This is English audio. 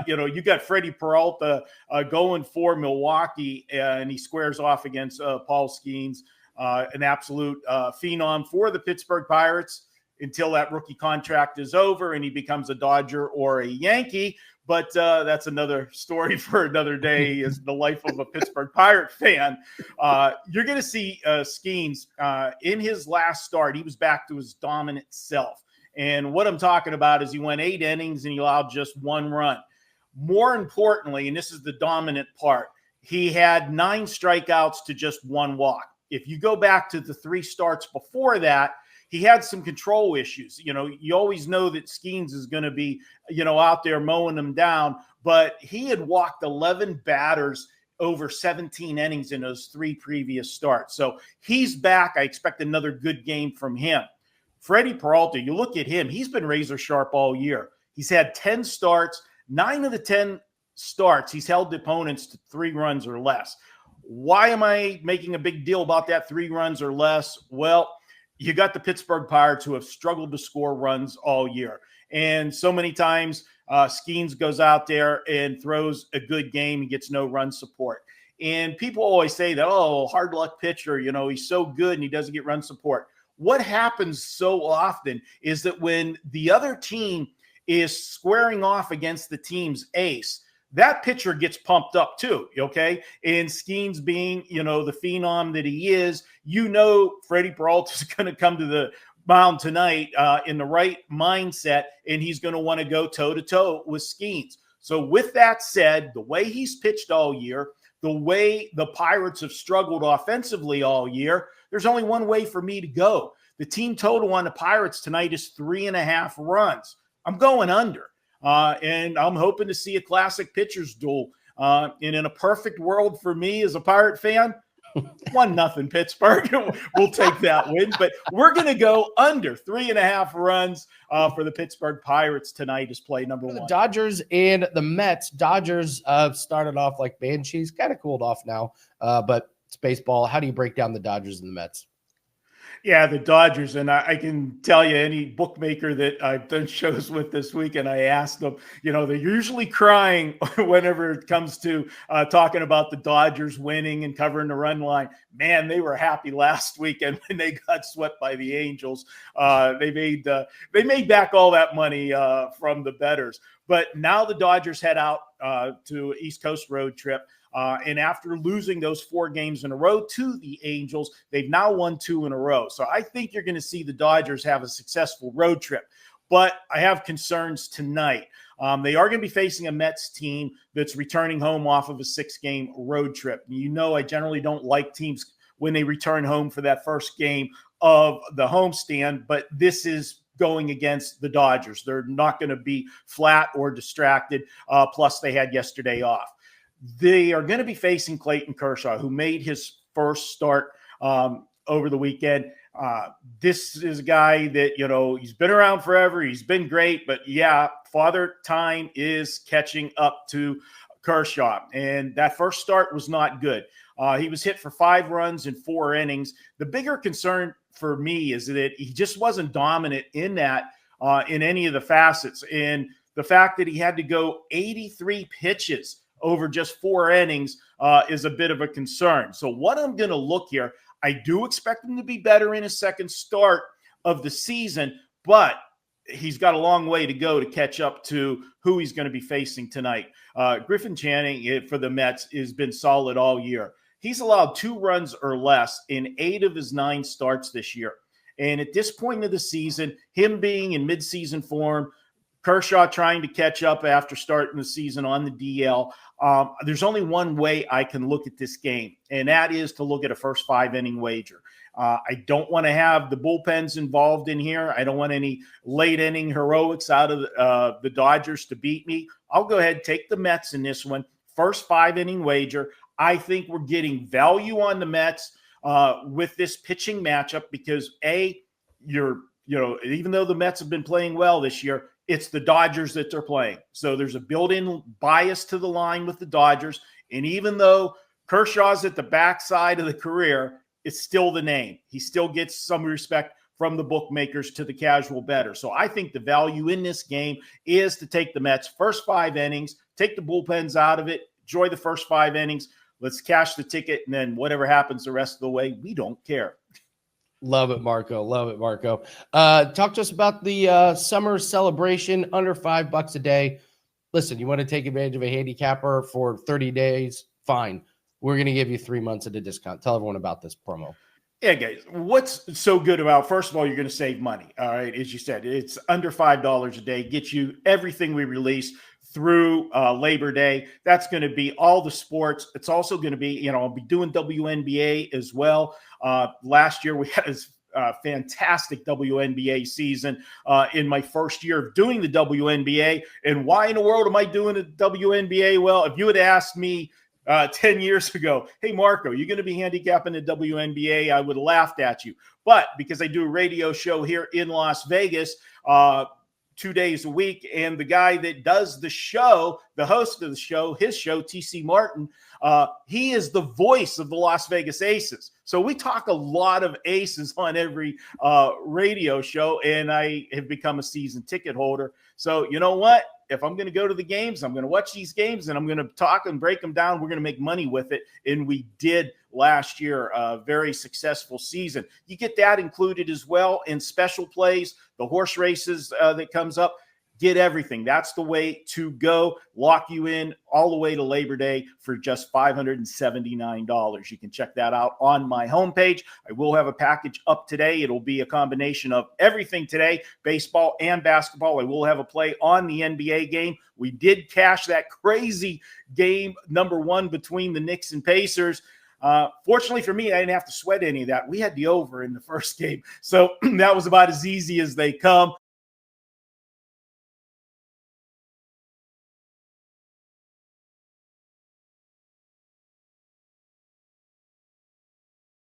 You got Freddie Peralta going for Milwaukee, and he squares off against Paul Skeens, an absolute phenom for the Pittsburgh Pirates until that rookie contract is over and he becomes a Dodger or a Yankee. But that's another story for another day, is the life of a Pittsburgh Pirate fan. You're going to see Skeens in his last start. He was back to his dominant self. And what I'm talking about is he went 8 innings and he allowed just 1 run. More importantly, and this is the dominant part, he had 9 strikeouts to just 1 walk. If you go back to the 3 starts before that, he had some control issues. You always know that Skeens is going to be, out there mowing them down, but he had walked 11 batters over 17 innings in those 3 previous starts. So he's back. I expect another good game from him. Freddie Peralta, you look at him, he's been razor sharp all year. He's had 10 starts, 9 of the 10 starts, he's held the opponents to 3 runs or less. Why am I making a big deal about that 3 runs or less? Well, you got the Pittsburgh Pirates who have struggled to score runs all year. And so many times Skeens goes out there and throws a good game and gets no run support. And people always say that, hard luck pitcher, he's so good and he doesn't get run support. What happens so often is that when the other team is squaring off against the team's ace, that pitcher gets pumped up too, okay? And Skeens being, the phenom that he is, Freddie Peralta is going to come to the mound tonight in the right mindset, and he's going to want to go toe-to-toe with Skeens. So with that said, the way he's pitched all year, the way the Pirates have struggled offensively all year, there's only one way for me to go. The team total on the Pirates tonight is 3.5 runs. I'm going under. And I'm hoping to see a classic pitcher's duel. And in a perfect world for me as a Pirate fan, 1-0 Pittsburgh. We'll take that win. But we're going to go under 3.5 runs for the Pittsburgh Pirates tonight as play number 1. The Dodgers and the Mets. Dodgers started off like banshees, kind of cooled off now, but it's baseball. How do you break down the Dodgers and the Mets? Yeah, the Dodgers, and I can tell you, any bookmaker that I've done shows with this week, and I asked them, they're usually crying whenever it comes to talking about the Dodgers winning and covering the run line. Man, they were happy last weekend when they got swept by the Angels. They made back all that money from the bettors. But now the Dodgers head out to East Coast road trip. And after losing those 4 games in a row to the Angels, they've now won 2 in a row. So I think you're going to see the Dodgers have a successful road trip. But I have concerns tonight. They are going to be facing a Mets team that's returning home off of a 6-game road trip. I generally don't like teams when they return home for that first game of the homestand, but this is going against the Dodgers. They're not going to be flat or distracted. Plus, they had yesterday off. They are going to be facing Clayton Kershaw, who made his first start over the weekend. This is a guy that, he's been around forever. He's been great. But, Father Time is catching up to Kershaw. And that first start was not good. He was hit for 5 runs in 4 innings. The bigger concern for me is that he just wasn't dominant in that in any of the facets. And the fact that he had to go 83 pitches over just 4 innings is a bit of a concern. So what I'm going to look here, I do expect him to be better in his second start of the season, but he's got a long way to go to catch up to who he's going to be facing tonight. Griffin Channing for the Mets has been solid all year. He's allowed 2 runs or less in 8 of his 9 starts this year. And at this point of the season, him being in midseason form, Kershaw trying to catch up after starting the season on the DL. There's only one way I can look at this game, and that is to look at a first 5-inning wager. I don't want to have the bullpens involved in here. I don't want any late-inning heroics out of the Dodgers to beat me. I'll go ahead and take the Mets in this one. First 5-inning wager. I think we're getting value on the Mets with this pitching matchup because, even though the Mets have been playing well this year, it's the Dodgers that they're playing. So there's a built-in bias to the line with the Dodgers. And even though Kershaw's at the backside of the career, it's still the name. He still gets some respect from the bookmakers to the casual bettor. So I think the value in this game is to take the Mets first 5 innings, Take the bullpens out of it. Enjoy the first 5 innings. Let's cash the ticket, and then whatever happens the rest of the way, we don't care. Love it, Marco. Love it, Marco. Talk to us about the summer celebration, under $5 a day. Listen, you want to take advantage of a handicapper for 30 days? Fine. We're going to give you 3 months at a discount. Tell everyone about this promo. Yeah, guys, what's so good about, first of all, you're going to save money. All right. As you said, it's under $5 a day, get you everything we release through Labor Day. That's going to be all the sports. It's also going to be, I'll be doing WNBA as well. Last year we had a fantastic WNBA season in my first year of doing the WNBA. And why in the world am I doing the WNBA? Well, if you had asked me 10 years ago, hey, Marco, you're going to be handicapping the WNBA, I would have laughed at you. But because I do a radio show here in Las Vegas 2 days a week, and the guy that does the show, the host of the show, his show, TC Martin, he is the voice of the Las Vegas Aces. So we talk a lot of aces on every radio show, and I have become a season ticket holder. So you know what? If I'm going to go to the games, I'm going to watch these games, and I'm going to talk and break them down. We're going to make money with it, and we did last year. A very successful season. You get that included as well in special plays, the horse races that comes up. Get everything. That's the way to go. Lock you in all the way to Labor Day for just $579. You can check that out on my homepage. I will have a package up today. It'll be a combination of everything today, baseball and basketball. I will have a play on the NBA game. We did cash that crazy game number 1 between the Knicks and Pacers. Fortunately for me, I didn't have to sweat any of that. We had the over in the first game. So that was about as easy as they come.